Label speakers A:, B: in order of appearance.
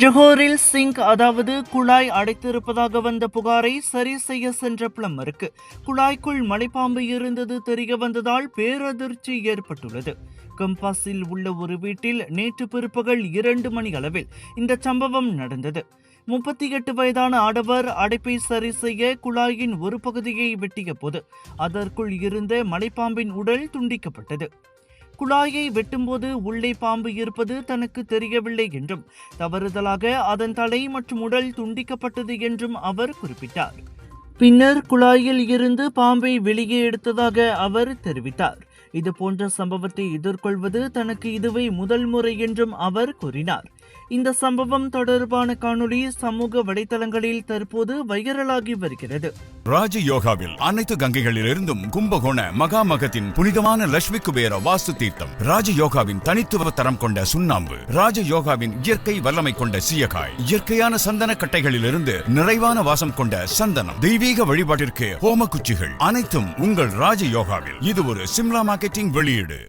A: ஜொஹோரில் sink அதாவது குழாய் அடைத்திருப்பதாக வந்த புகாரை சரி செய்ய சென்ற பிளம்பருக்கு குழாய்க்குள் மலைப்பாம்பு இருந்தது தெரிய வந்ததால் பேரதிர்ச்சி ஏற்பட்டுள்ளது. கம்பாஸில் உள்ள ஒரு வீட்டில் நேற்று பிற்பகல் 2 மணி அளவில் இந்த சம்பவம் நடந்தது. 38 வயதான ஆடவர் அடைப்பை சரி செய்ய குழாயின் ஒரு பகுதியை வெட்டிய போது அதற்குள் இருந்த மலைப்பாம்பின் உடல் துண்டிக்கப்பட்டது. குழாயை வெட்டும்போது உள்ளே பாம்பு இருப்பது தனக்கு தெரியவில்லை என்றும் தவறுதலாக அதன் தலை மற்றும் உடல் துண்டிக்கப்பட்டது என்றும் அவர் குறிப்பிட்டார். பின்னர் குழாயில் இருந்து பாம்பை வெளியே எடுத்ததாக அவர் தெரிவித்தார். இதுபோன்ற சம்பவத்தை எதிர்கொள்வது தனக்கு இதுவே முதல் முறை என்றும் அவர் கூறினார். இந்த சம்பவம் தொடர்பான காணொளி சமூக வலைதளங்களில் தற்போது வைரலாகி வருகிறது.
B: ராஜயோகாவில் அனைத்து கங்கைகளிலிருந்தும் கும்பகோண மகாமகத்தின் புனிதமான லட்சுமி குபேர வாஸ்து தீர்த்தம், ராஜயோகாவின் தனித்துவ தரம் கொண்ட சுண்ணாம்பு, ராஜயோகாவின் இயற்கை வல்லமை கொண்ட சீயக்காய், இயற்கையான சந்தன கட்டைகளிலிருந்து நிறைவான வாசம் கொண்ட சந்தனம், தெய்வீக வழிபாட்டிற்கு ஹோம குச்சிகள் அனைத்தும் உங்கள் ராஜயோகாவில். இது ஒரு சிம்லா மார்க்கெட்டிங் வெளியீடு.